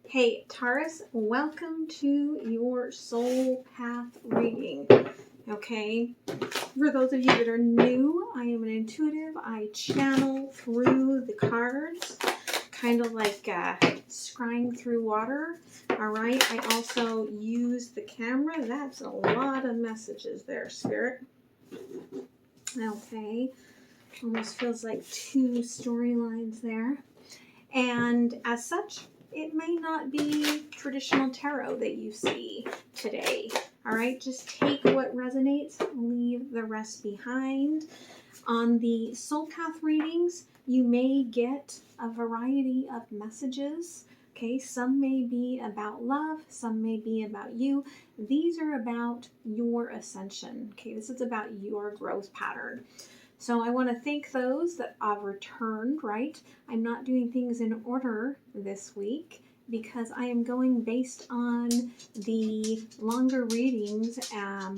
Hey, Taurus, welcome to your soul path reading. Okay, for those of you that are new, I am an intuitive. I channel through the cards, kind of like scrying through water. All right, I also use the camera. That's a lot of messages there, Spirit. Okay, almost feels like two storylines there. And as such, it may not be traditional tarot that you see today. All right, just take what resonates, leave the rest behind. On the soul path readings, you may get a variety of messages. Okay, some may be about love, some may be about you. These are about your ascension. Okay, this is about your growth pattern. So I want to thank those that have returned, right? I'm not doing things in order this week because I am going based on the longer readings are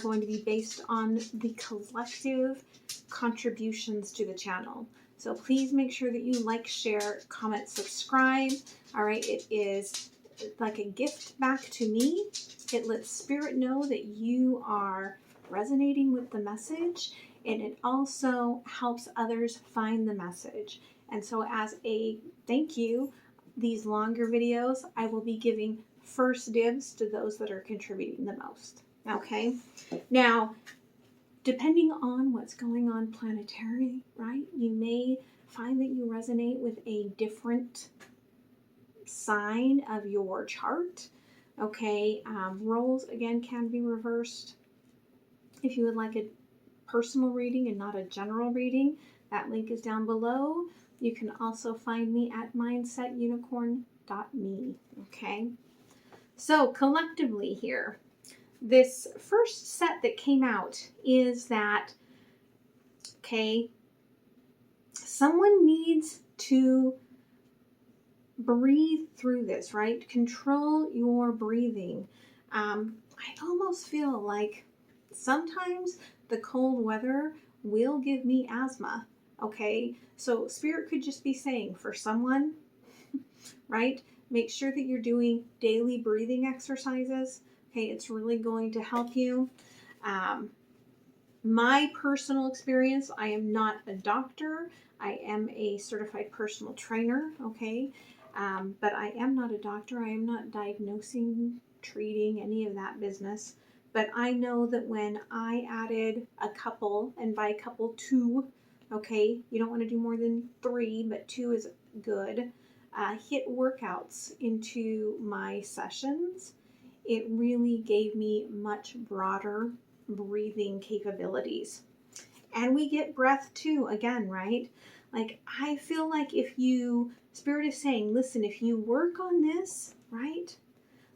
going to be based on the collective contributions to the channel. So please make sure that you like, share, comment, subscribe. All right, it is like a gift back to me. It lets Spirit know that you are resonating with the message, and it also helps others find the message. And so as a thank you, these longer videos, I will be giving first dibs to those that are contributing the most. Okay, now depending on what's going on planetary, right, you may find that you resonate with a different sign of your chart. Okay, roles again can be reversed. If you would like a personal reading and not a general reading, that link is down below. You can also find me at mindsetunicorn.me. Okay, so collectively here, this first set that came out is that, okay, someone needs to breathe through this, right? Control your breathing. I almost feel like sometimes the cold weather will give me asthma. Okay, so Spirit could just be saying for someone, right? Make sure that you're doing daily breathing exercises. Okay, it's really going to help you. My personal experience, I am not a doctor. I am a certified personal trainer, okay? But I am not a doctor. I am not diagnosing, treating, any of that business. But I know that when I added a couple, and by couple, two, okay, you don't want to do more than 3, but 2 is good, HIIT workouts into my sessions, it really gave me much broader breathing capabilities. And we get breath too, again, right? Like, I feel like if you, Spirit is saying, listen, if you work on this, right?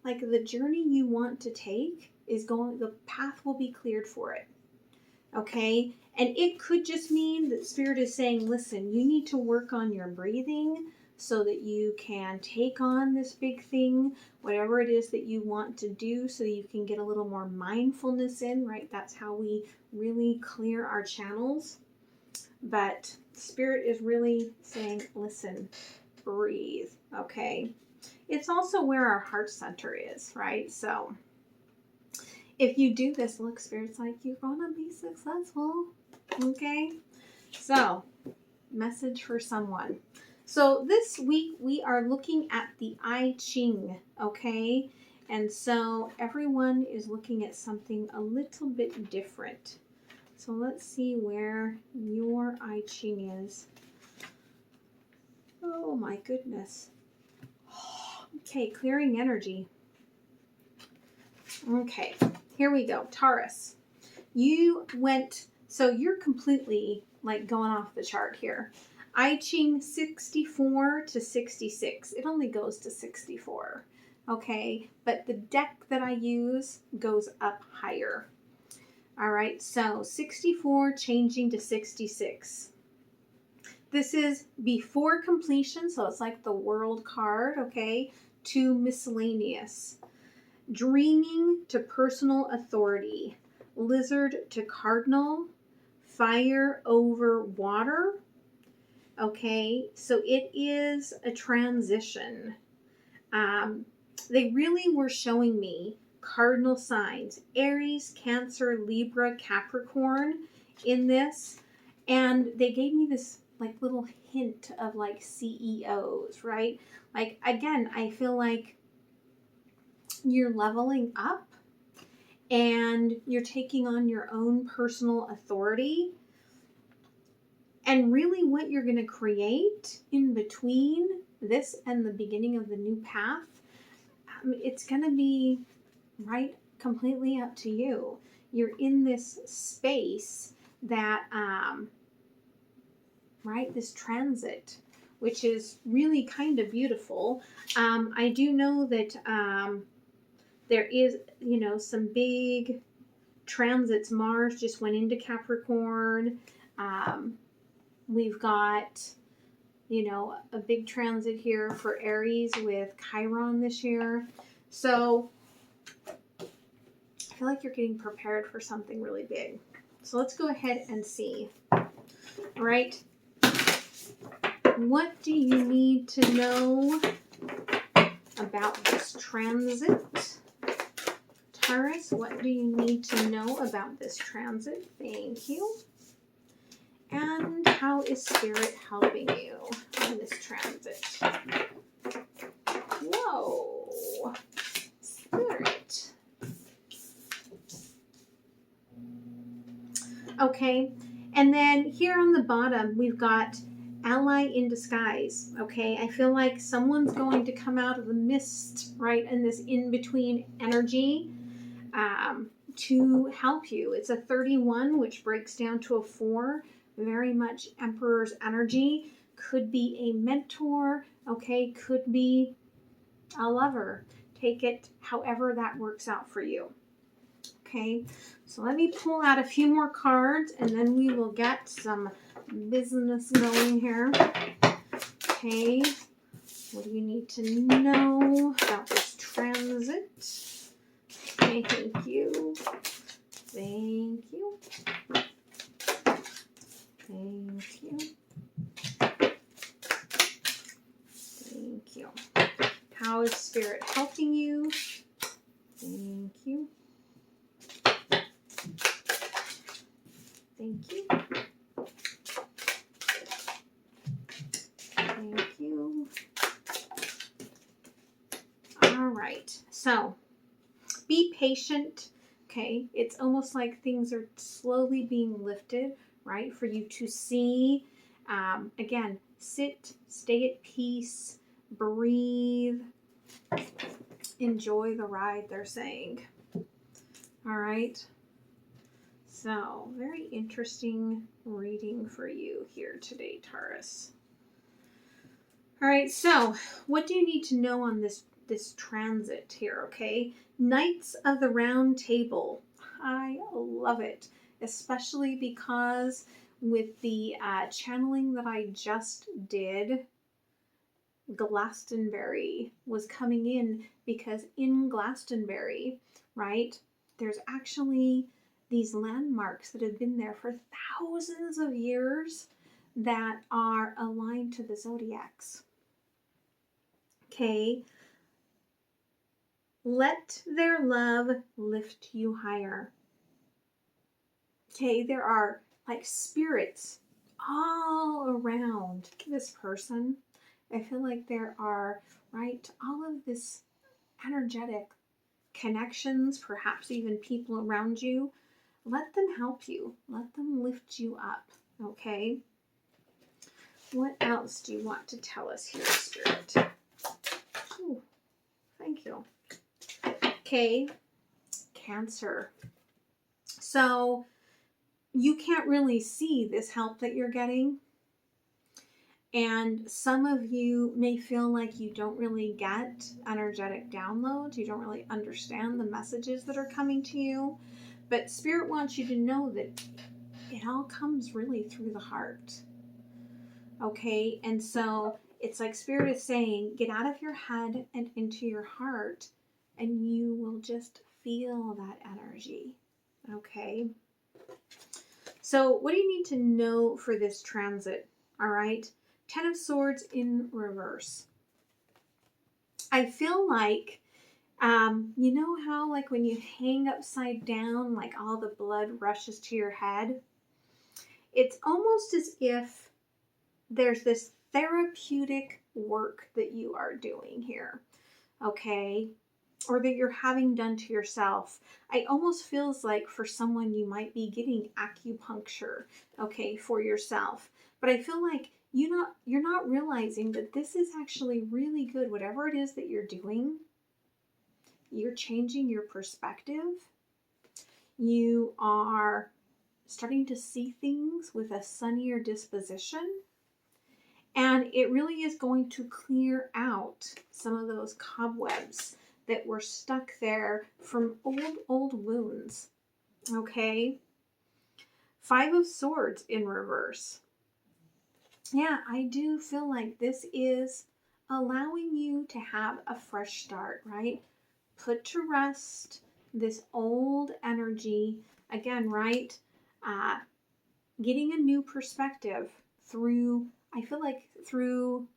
Like the journey you want to take is going, the path will be cleared for it. Okay? And it could just mean that Spirit is saying, listen, you need to work on your breathing so that you can take on this big thing, whatever it is that you want to do, so that you can get a little more mindfulness in, right? That's how we really clear our channels. But Spirit is really saying, listen, breathe, okay? It's also where our heart center is, right? So if you do this, look, Spirit's like, you're gonna be successful, okay? So, message for someone. So this week we are looking at the I Ching, okay? And so everyone is looking at something a little bit different. So let's see where your I Ching is. Oh my goodness. Okay, clearing energy. Okay, here we go. Taurus, you went, so you're completely like going off the chart here. I Ching 64 to 66. It only goes to 64. Okay, but the deck that I use goes up higher. All right, so 64 changing to 66. This is before completion, so it's like the world card, okay, to miscellaneous. Dreaming to personal authority. Lizard to cardinal. Fire over water. Okay, so it is a transition. They really were showing me cardinal signs, Aries, Cancer, Libra, Capricorn in this. And they gave me this like little hint of like CEOs, right? Like, again, I feel like you're leveling up and you're taking on your own personal authority. And really what you're going to create in between this and the beginning of the new path, it's going to be right completely up to you. You're in this space that, right, this transit, which is really kind of beautiful. I do know that there is, you know, some big transits. Mars just went into Capricorn. We've got, you know, a big transit here for Aries with Chiron this year. So I feel like you're getting prepared for something really big. So let's go ahead and see. All right. What do you need to know about this transit? Taurus, what do you need to know about this transit? Thank you. And how is Spirit helping you on this transit? Whoa. Spirit. Okay. And then here on the bottom, we've got ally in disguise. Okay. I feel like someone's going to come out of the mist, right, in this in-between energy to help you. It's a 31, which breaks down to a 4. Very much Emperor's energy. Could be a mentor, okay, could be a lover. Take it however that works out for you. Okay, so let me pull out a few more cards and then we will get some business going here. Okay, what do you need to know about this transit? Okay, thank you. Thank you. Thank you. Thank you. How is Spirit helping you? Thank you. Thank you. Thank you. All right. So be patient. Okay. It's almost like things are slowly being lifted, right? For you to see. Again, sit, stay at peace, breathe, enjoy the ride, they're saying. All right. So, very interesting reading for you here today, Taurus. All right, so what do you need to know on this transit here, okay? Knights of the Round Table. I love it, especially because with the channeling that I just did, Glastonbury was coming in, because in Glastonbury, right, there's actually these landmarks that have been there for thousands of years that are aligned to the zodiacs. Okay. Let their love lift you higher. Okay, there are like spirits all around this person. I feel like there are, right, all of this energetic connections, perhaps even people around you. Let them help you. Let them lift you up, okay? What else do you want to tell us here, Spirit? Ooh, thank you. Okay, Cancer. So you can't really see this help that you're getting. And some of you may feel like you don't really get energetic downloads. You don't really understand the messages that are coming to you. But Spirit wants you to know that it all comes really through the heart. Okay? And so it's like Spirit is saying, get out of your head and into your heart, and you will just feel that energy. Okay? So what do you need to know for this transit? All right? 10 of Swords in reverse. I feel like, you know how like when you hang upside down, like all the blood rushes to your head? It's almost as if there's this therapeutic work that you are doing here, okay? Or that you're having done to yourself. I almost feels like for someone you might be getting acupuncture, okay, for yourself. But I feel like you're not realizing that this is actually really good. Whatever it is that you're doing, you're changing your perspective. You are starting to see things with a sunnier disposition. And it really is going to clear out some of those cobwebs that were stuck there from old wounds. Okay? 5 of Swords in reverse. Yeah, I do feel like this is allowing you to have a fresh start, right? Put to rest this old energy. Again, right? Getting a new perspective through, I feel like through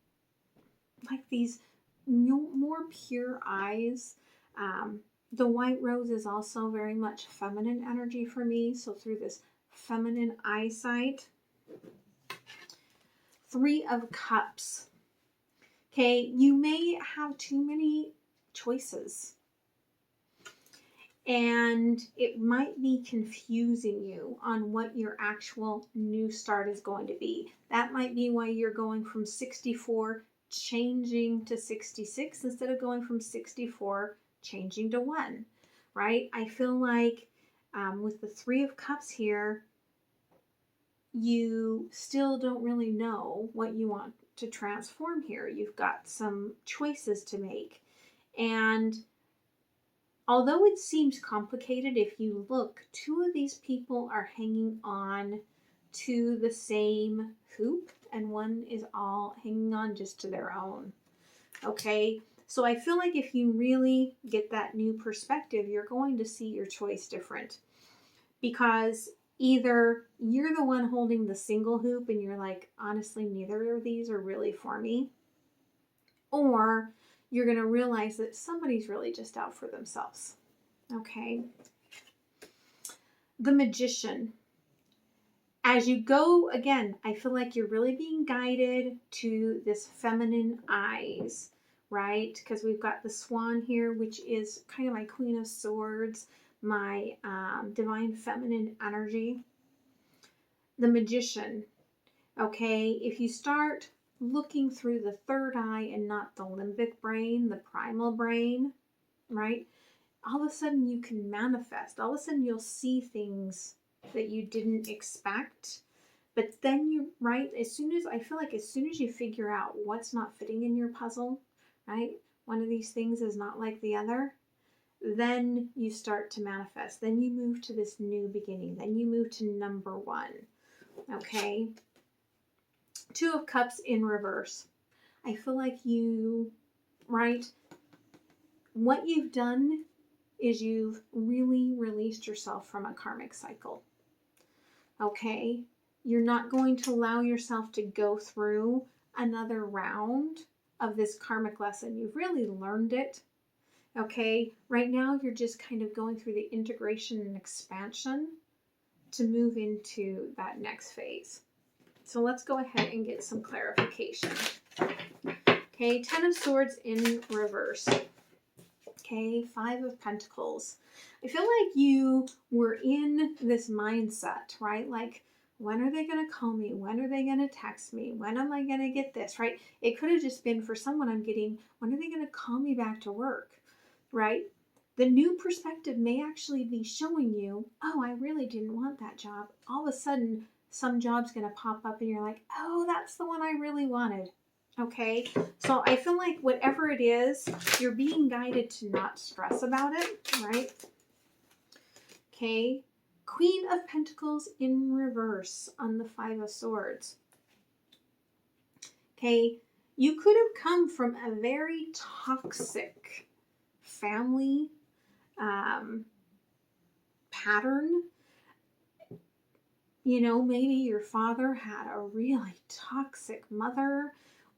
like these more pure eyes. The white rose is also very much feminine energy for me. So through this feminine eyesight. 3 of Cups. Okay, you may have too many choices. And it might be confusing you on what your actual new start is going to be. That might be why you're going from 64 changing to 66 instead of going from 64 changing to 1, right? I feel like with the 3 of Cups here, you still don't really know what you want to transform here. You've got some choices to make. And although it seems complicated, if you look, 2 of these people are hanging on to the same hoop, and 1 is all hanging on just to their own. Okay, so I feel like if you really get that new perspective, you're going to see your choice different. Because either you're the one holding the single hoop and you're like, honestly, neither of these are really for me. Or you're going to realize that somebody's really just out for themselves. Okay. The Magician. As you go, again, I feel like you're really being guided to this feminine eyes, right? Because we've got the Swan here, which is kind of my Queen of Swords, my divine feminine energy. The Magician. Okay, if you start looking through the third eye and not the limbic brain, the primal brain, right? All of a sudden you can manifest. All of a sudden you'll see things that you didn't expect. But then you, right, as soon as you figure out what's not fitting in your puzzle, right? One of these things is not like the other. Then you start to manifest. Then you move to this new beginning. Then you move to number 1. Okay. 2 of Cups in reverse. I feel like you, right? What you've done is you've really released yourself from a karmic cycle. Okay? You're not going to allow yourself to go through another round of this karmic lesson. You've really learned it. Okay? Right now, you're just kind of going through the integration and expansion to move into that next phase. So let's go ahead and get some clarification. Okay, 10 of Swords in reverse. Okay, 5 of Pentacles. I feel like you were in this mindset, right? Like, when are they going to call me? When are they going to text me? When am I going to get this, right? It could have just been for someone I'm getting, when are they going to call me back to work, right? The new perspective may actually be showing you, oh, I really didn't want that job. All of a sudden, some job's going to pop up and you're like, oh, that's the one I really wanted. Okay, so I feel like whatever it is, you're being guided to not stress about it, right? Okay, Queen of Pentacles in reverse on the 5 of Swords. Okay, you could have come from a very toxic family pattern. You know, maybe your father had a really toxic mother,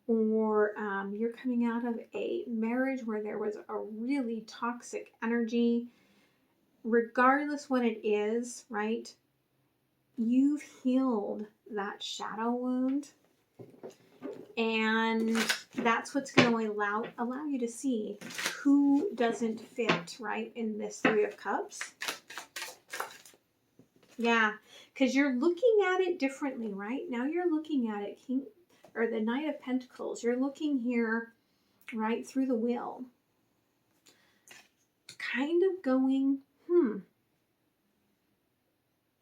or you're coming out of a marriage where there was a really toxic energy. Regardless what it is, right? You've healed that shadow wound, and that's what's going to allow you to see who doesn't fit, right, in this Three of Cups. Yeah, because you're looking at it differently, right? Now you're looking at it, the Knight of Pentacles. You're looking here, right, through the wheel. Kind of going,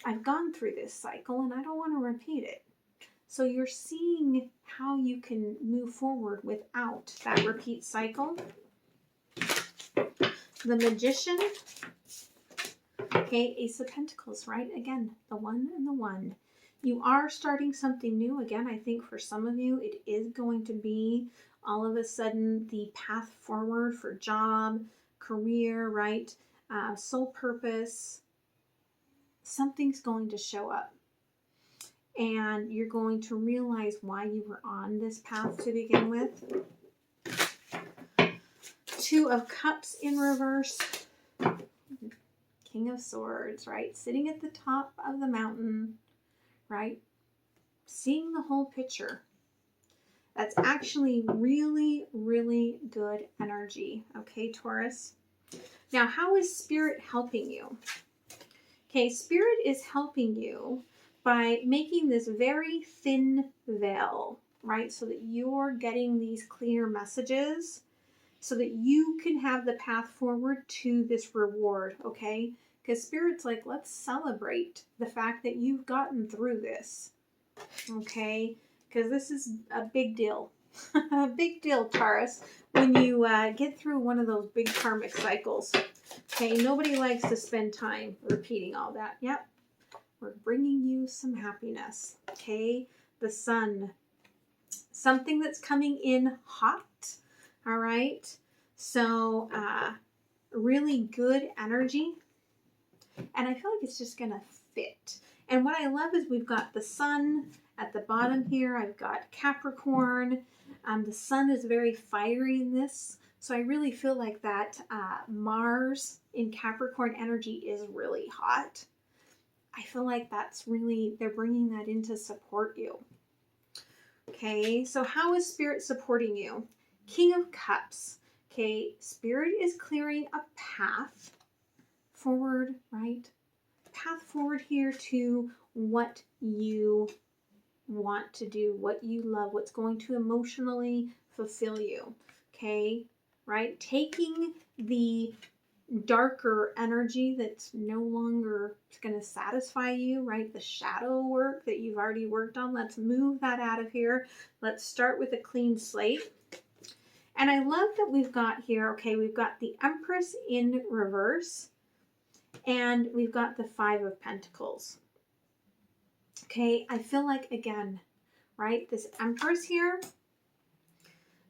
I've gone through this cycle and I don't want to repeat it. So you're seeing how you can move forward without that repeat cycle. The Magician. Okay, Ace of Pentacles, right? Again, the one and the one. You are starting something new. Again, I think for some of you, it is going to be all of a sudden the path forward for job, career, right? Soul purpose. Something's going to show up. And you're going to realize why you were on this path to begin with. Two of Cups in reverse. King of Swords, right? Sitting at the top of the mountain, right? Seeing the whole picture. That's actually really, really good energy. Okay, Taurus? Now, how is Spirit helping you? Okay, Spirit is helping you by making this very thin veil, right? So that you're getting these clear messages so that you can have the path forward to this reward, okay? Because Spirit's like, let's celebrate the fact that you've gotten through this, okay? Because this is a big deal. A big deal, Taurus, when you get through one of those big karmic cycles. Okay, nobody likes to spend time repeating all that. Yep, we're bringing you some happiness. Okay, the Sun. Something that's coming in hot. All right, so really good energy. And I feel like it's just going to fit. And what I love is we've got the Sun at the bottom here. I've got Capricorn. The Sun is very fiery in this. So I really feel like that Mars in Capricorn energy is really hot. I feel like that's really, they're bringing that in to support you. Okay, so how is Spirit supporting you? King of Cups. Okay, Spirit is clearing a path forward, right? Path forward here to what you want to do, what you love, what's going to emotionally fulfill you. Okay, right? Taking the darker energy that's no longer going to satisfy you, right? The shadow work that you've already worked on, let's move that out of here. Let's start with a clean slate. And I love that we've got here, okay, we've got the Empress in reverse, and we've got the Five of Pentacles. Okay, I feel like, again, right, this Empress here,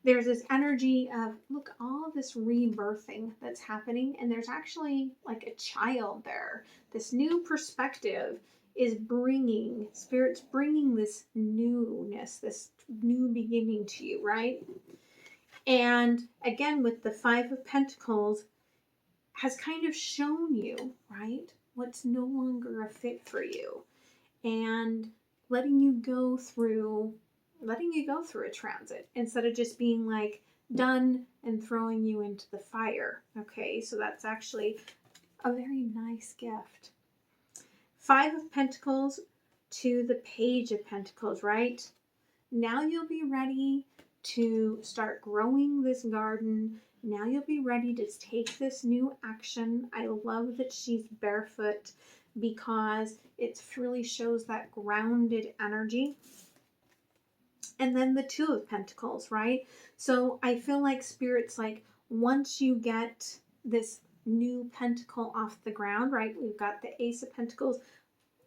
there's this energy of, look, all of this rebirthing that's happening, and there's actually like a child there. This new perspective is bringing, Spirit's bringing this newness, this new beginning to you, right? And again, with the Five of Pentacles, has kind of shown you, right, what's no longer a fit for you, and letting you go through a transit instead of just being like done and throwing you into the fire. Okay, so that's actually a very nice gift. Five of Pentacles to the Page of Pentacles, right? Now you'll be ready to start growing this garden. Now you'll be ready to take this new action. I love that she's barefoot because it really shows that grounded energy. And then the Two of Pentacles, right? So I feel like Spirit's like, once you get this new pentacle off the ground, right? We've got the Ace of Pentacles,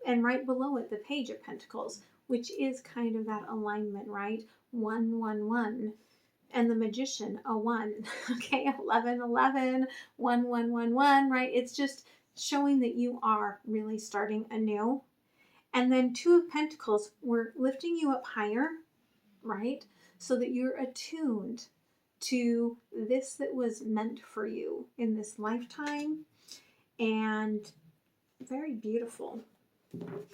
and right below it, the Page of Pentacles, which is kind of that alignment, right? 1, 1, 1. And the Magician, a 1. Okay, 11, 11, 1, 1, 1, 1, right? It's just showing that you are really starting anew. And then Two of Pentacles, we're lifting you up higher, right? so that you're attuned to this that was meant for you in this lifetime. And very beautiful.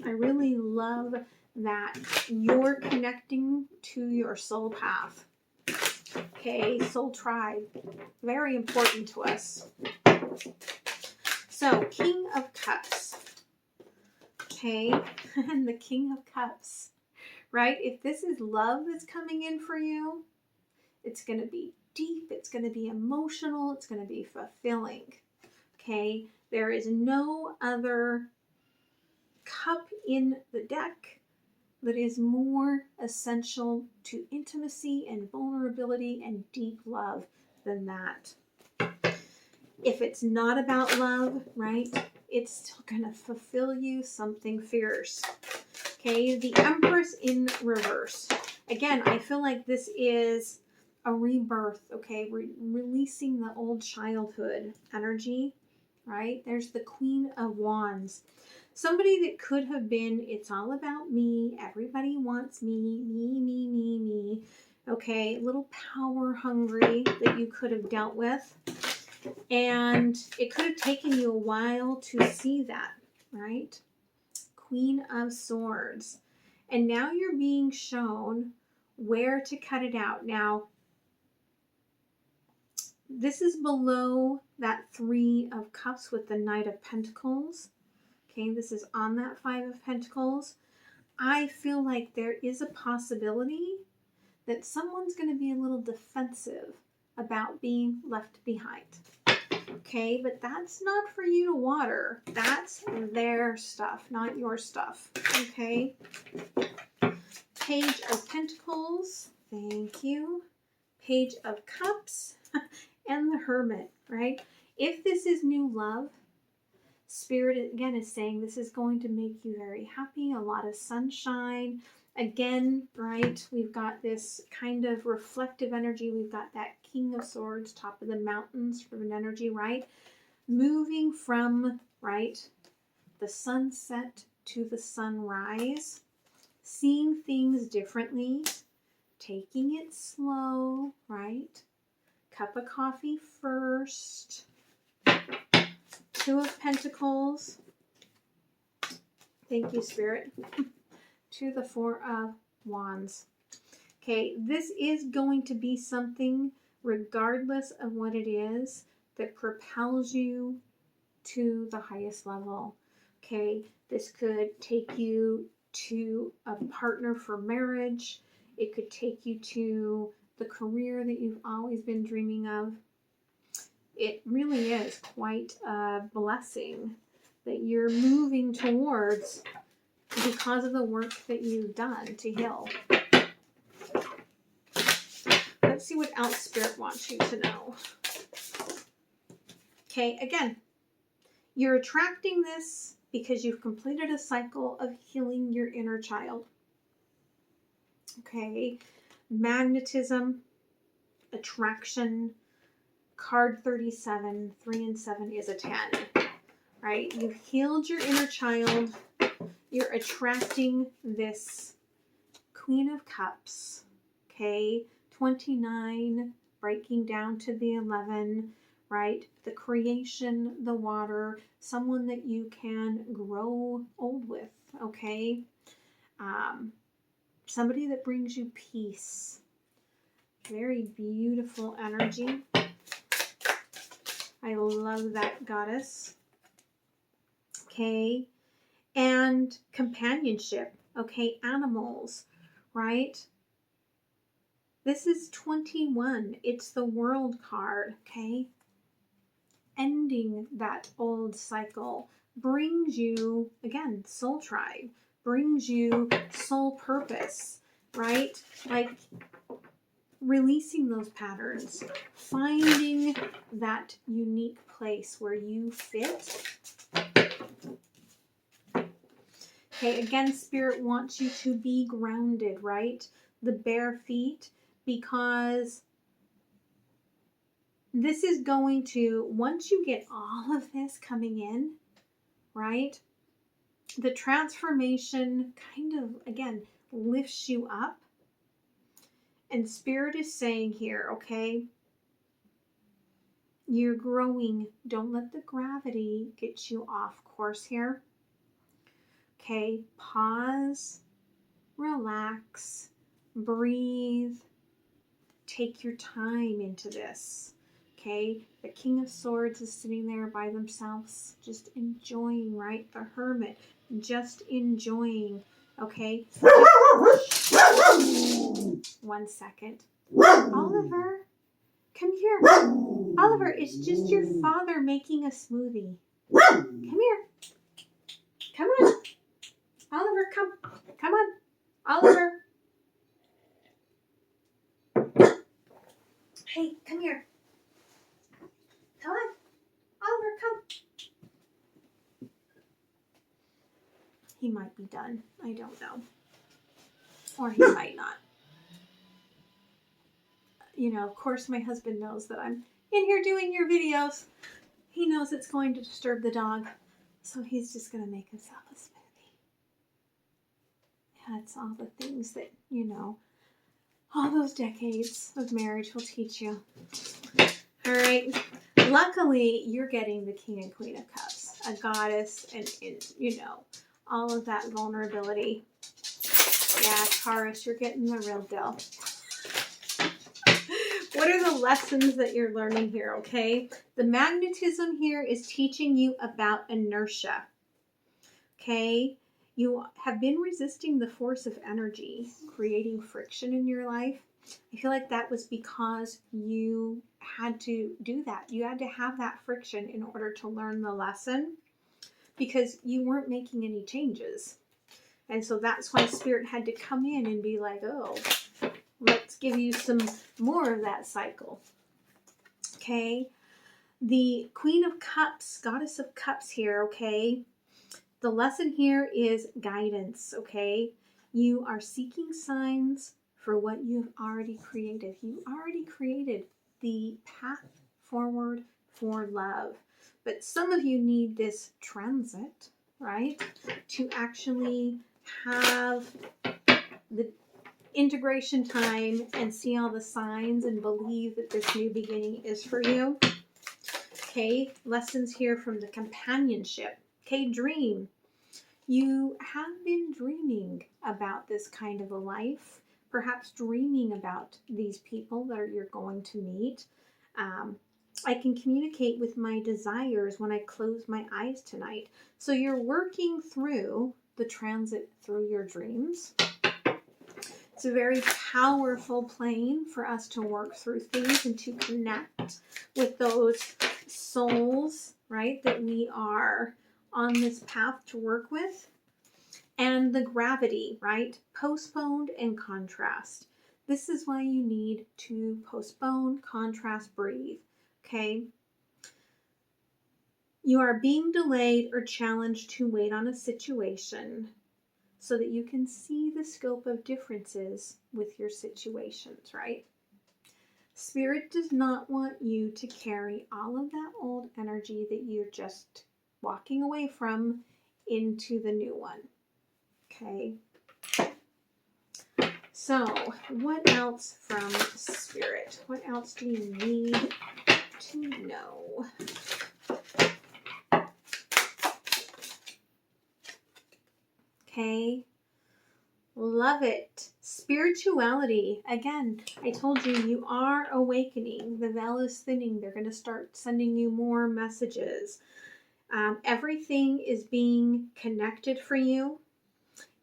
I really love that you're connecting to your soul path. Okay, soul tribe, very important to us. So, King of Cups. Okay, and the King of Cups, right? If this is love that's coming in for you, it's going to be deep, it's going to be emotional, it's going to be fulfilling. Okay, there is no other cup in the deck that is more essential to intimacy and vulnerability and deep love than that. If it's not about love, right, it's still going to fulfill you something fierce. Okay, the Empress in reverse. Again, I feel like this is a rebirth, okay, releasing the old childhood energy, right? There's the Queen of Wands. Somebody that could have been, it's all about me, everybody wants me, me. Okay, a little power hungry that you could have dealt with. And it could have taken you a while to see that, right? Queen of Swords. And now you're being shown where to cut it out. Now, this is below that Three of Cups with the Knight of Pentacles. Okay, this is on that Five of Pentacles. I feel like there is a possibility that someone's going to be a little defensive about being left behind. Okay, but that's not for you to water. That's their stuff, not your stuff. Okay. Page of Pentacles. Thank you. Page of Cups and the Hermit, right? If this is new love, Spirit again is saying this is going to make you very happy, a lot of sunshine. Again, right, we've got this kind of reflective energy. We've got that King of Swords, top of the mountains from an energy, right? Moving from, right, the sunset to the sunrise, seeing things differently, taking it slow, right? Cup of coffee first. Two of Pentacles. Thank you, Spirit. To the Four of Wands. Okay, this is going to be something, regardless of what it is, that propels you to the highest level. Okay, this could take you to a partner for marriage. It could take you to the career that you've always been dreaming of. It really is quite a blessing that you're moving towards because of the work that you've done to heal. Let's see what else Spirit wants you to know. Okay, again, you're attracting this because you've completed a cycle of healing your inner child. Okay, magnetism, attraction, card 37, 3 and 7 is a 10, right? You've healed your inner child. You're attracting this Queen of Cups, okay? 29, breaking down to the 11, right? The creation, the water, someone that you can grow old with, okay? Somebody that brings you peace. Very beautiful energy. I love that, goddess. Okay. And companionship. Okay. Animals, right? This is 21. It's the World card. Okay. Ending that old cycle brings you, again, soul tribe, brings you soul purpose, right? Like releasing those patterns, finding that unique place where you fit. Okay, again, Spirit wants you to be grounded, right? The bare feet, because this is going to, once you get all of this coming in, right? The transformation kind of, again, lifts you up. And Spirit is saying here, okay, you're growing. Don't let the gravity get you off course here. Okay, pause, relax, breathe, take your time into this. Okay, the King of Swords is sitting there by themselves, just enjoying, right? The Hermit, just enjoying. Okay, one second. Oliver, come here. Oliver, it's just your father making a smoothie. Come here. Come on. Oliver, come. Come on. Oliver. Hey, come here. Come on. Oliver, come. He might be done. I don't know. Or he might not. You know, of course my husband knows that I'm in here doing your videos. He knows it's going to disturb the dog. So he's just going to make himself a smoothie. That's all the things that, you know, all those decades of marriage will teach you. All right. Luckily, you're getting the King and Queen of Cups, a goddess, and you know, all of that vulnerability. Yeah, Taurus, you're getting the real deal. What are the lessons that you're learning here, okay? The magnetism here is teaching you about inertia, okay? You have been resisting the force of energy, creating friction in your life. I feel like that was because you had to do that. You had to have that friction in order to learn the lesson because you weren't making any changes. And so that's why Spirit had to come in and be like, oh, let's give you some more of that cycle. Okay. The Queen of Cups, Goddess of Cups here, okay. The lesson here is guidance, okay. You are seeking signs for what you've already created. You already created the path forward for love. But some of you need this transit, right, to actually have the integration time and see all the signs and believe that this new beginning is for you. Okay, lessons here from the companionship. Okay, dream. You have been dreaming about this kind of a life, perhaps dreaming about these people that you're going to meet. I can communicate with my desires when I close my eyes tonight. So you're working through the transit through your dreams. It's a very powerful plane for us to work through things and to connect with those souls, right, that we are on this path to work with. And the gravity, right, postponed and contrast. This is why you need to postpone, contrast, breathe, okay? You are being delayed or challenged to wait on a situation so that you can see the scope of differences with your situations, right? Spirit does not want you to carry all of that old energy that you're just walking away from into the new one, okay? So, what else from Spirit? What else do you need to know? Okay, love it. Spirituality. Again, I told you, you are awakening. The veil is thinning. They're going to start sending you more messages. Everything is being connected for you.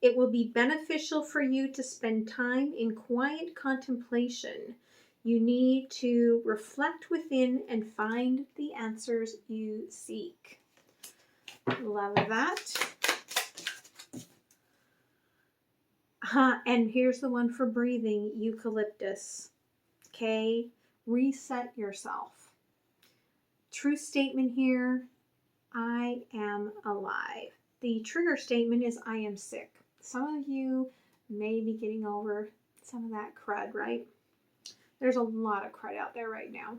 It will be beneficial for you to spend time in quiet contemplation. You need to reflect within and find the answers you seek. Love that. And here's the one for breathing, eucalyptus. Okay, reset yourself. True statement here, I am alive. The trigger statement is I am sick. Some of you may be getting over some of that crud, right? There's a lot of crud out there right now.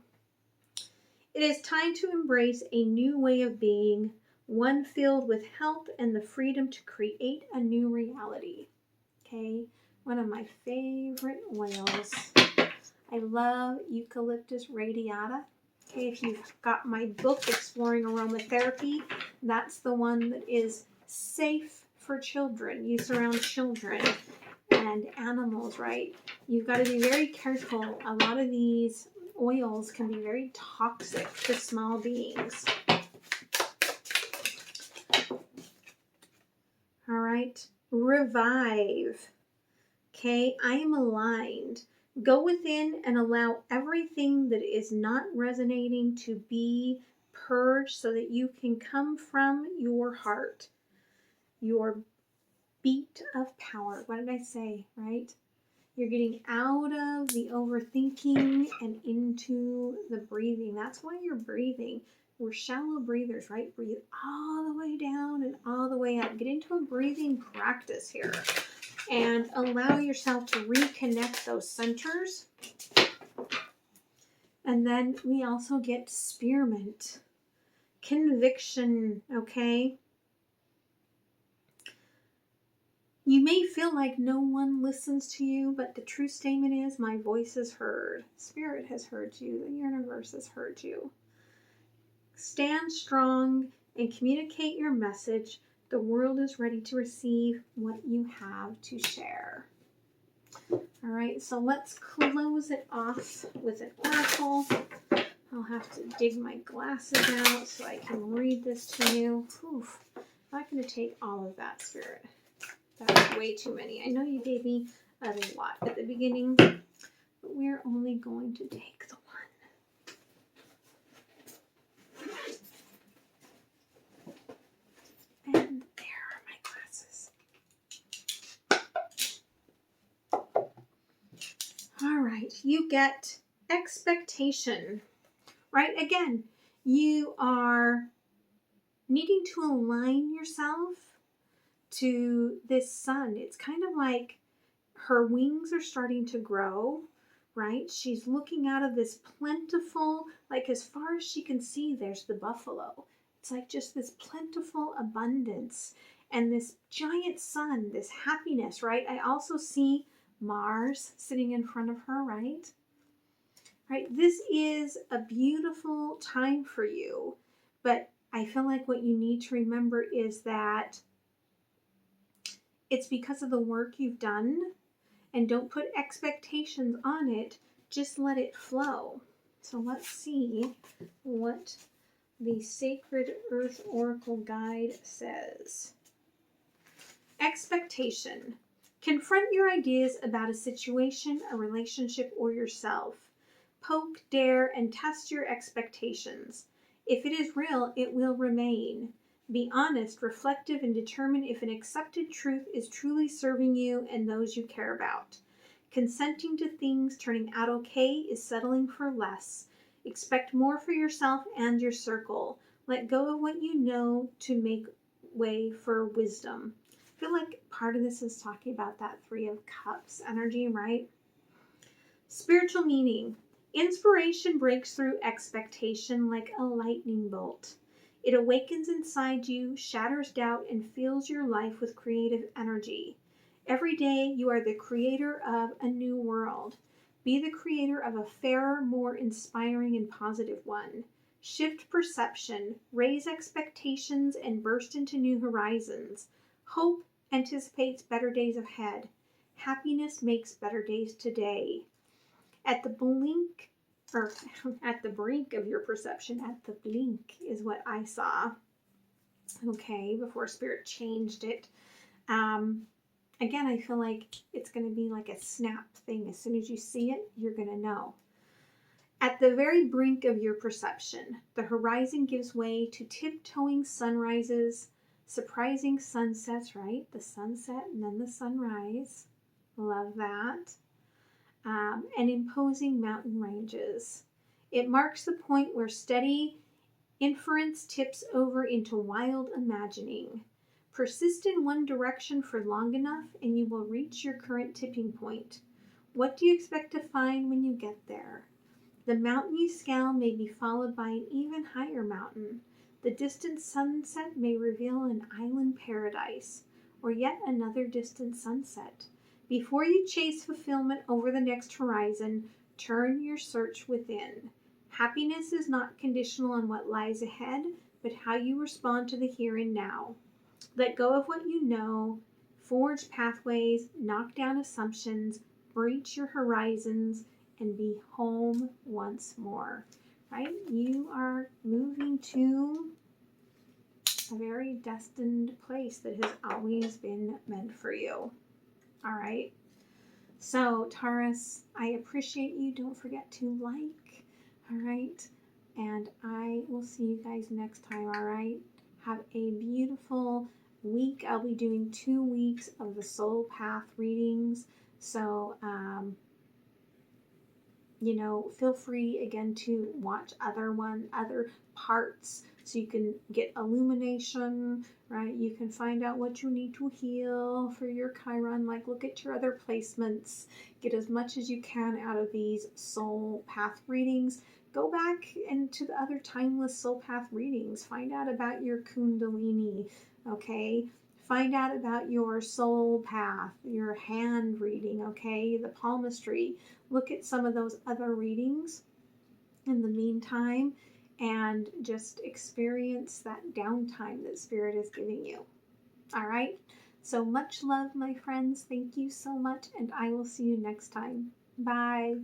It is time to embrace a new way of being, one filled with health and the freedom to create a new reality. Okay, one of my favorite oils. I love Eucalyptus radiata. Okay, if you've got my book, Exploring Aromatherapy, that's the one that is safe for children. You surround children and animals, right? You've got to be very careful. A lot of these oils can be very toxic to small beings. All right, revive. Okay, I am aligned. Go within and allow everything that is not resonating to be purged so that you can come from your heart, your beat of power. What did I say, right? You're getting out of the overthinking and into the breathing. That's why you're breathing. We're shallow breathers, right? Breathe all the way down and all the way up. Get into a breathing practice here and allow yourself to reconnect those centers. And then we also get spearmint, conviction, okay? You may feel like no one listens to you, but the true statement is my voice is heard. Spirit has heard you. The universe has heard you. Stand strong and communicate your message. The world is ready to receive what you have to share. All right, so let's close it off with an oracle. I'll have to dig my glasses out so I can read this to you. Oof, I'm not going to take all of that, Spirit. That's way too many. I know you gave me a lot at the beginning, but we're only going to take the one. And there are my glasses. All right, you get expectation, right? Again, you are needing to align yourself to this sun. It's kind of like her wings are starting to grow, right? She's looking out of this plentiful, like as far as she can see, there's the buffalo. It's like just this plentiful abundance and this giant sun, this happiness, right? I also see Mars sitting in front of her, right? Right? This is a beautiful time for you, but I feel like what you need to remember is that it's because of the work you've done, and don't put expectations on it. Just let it flow. So let's see what the Sacred Earth Oracle Guide says. Expectation. Confront your ideas about a situation, a relationship, or yourself. Poke, dare, and test your expectations. If it is real, it will remain. Be honest, reflective, and determine if an accepted truth is truly serving you and those you care about. Consenting to things turning out okay is settling for less. Expect more for yourself and your circle. Let go of what you know to make way for wisdom. I feel like part of this is talking about that Three of Cups energy, right? Spiritual meaning. Inspiration breaks through expectation like a lightning bolt. It awakens inside you, shatters doubt, and fills your life with creative energy. Every day you are the creator of a new world. Be the creator of a fairer, more inspiring and positive one. Shift perception, raise expectations, and burst into new horizons. Hope anticipates better days ahead. Happiness makes better days today. At the blink, or at the brink of your perception, at the blink is what I saw. Okay, before Spirit changed it. Again, I feel like it's going to be like a snap thing. As soon as you see it, you're going to know. At the very brink of your perception, the horizon gives way to tiptoeing sunrises, surprising sunsets, right? The sunset and then the sunrise. Love that. And imposing mountain ranges. It marks the point where steady inference tips over into wild imagining. Persist in one direction for long enough and you will reach your current tipping point. What do you expect to find when you get there? The mountain you scale may be followed by an even higher mountain. The distant sunset may reveal an island paradise, or yet another distant sunset. Before you chase fulfillment over the next horizon, Turn your search within. Happiness is not conditional on what lies ahead, but how you respond to the here and now. Let go of what you know, forge pathways, knock down assumptions, breach your horizons, and be home once more. Right? You are moving to a very destined place that has always been meant for you. All right? So, Taurus, I appreciate you. Don't forget to like. All right? And I will see you guys next time. All right? Have a beautiful week. I'll be doing 2 weeks of the Soul Path readings. So, feel free again to watch other parts so you can get illumination, right? You can find out what you need to heal for your Chiron. Like, look at your other placements. Get as much as you can out of these Soul Path readings. Go back into the other timeless Soul Path readings. Find out about your Kundalini, okay? Find out about your soul path, your hand reading, okay? The palmistry. Look at some of those other readings in the meantime and just experience that downtime that Spirit is giving you. All right? So much love, my friends. Thank you so much, and I will see you next time. Bye.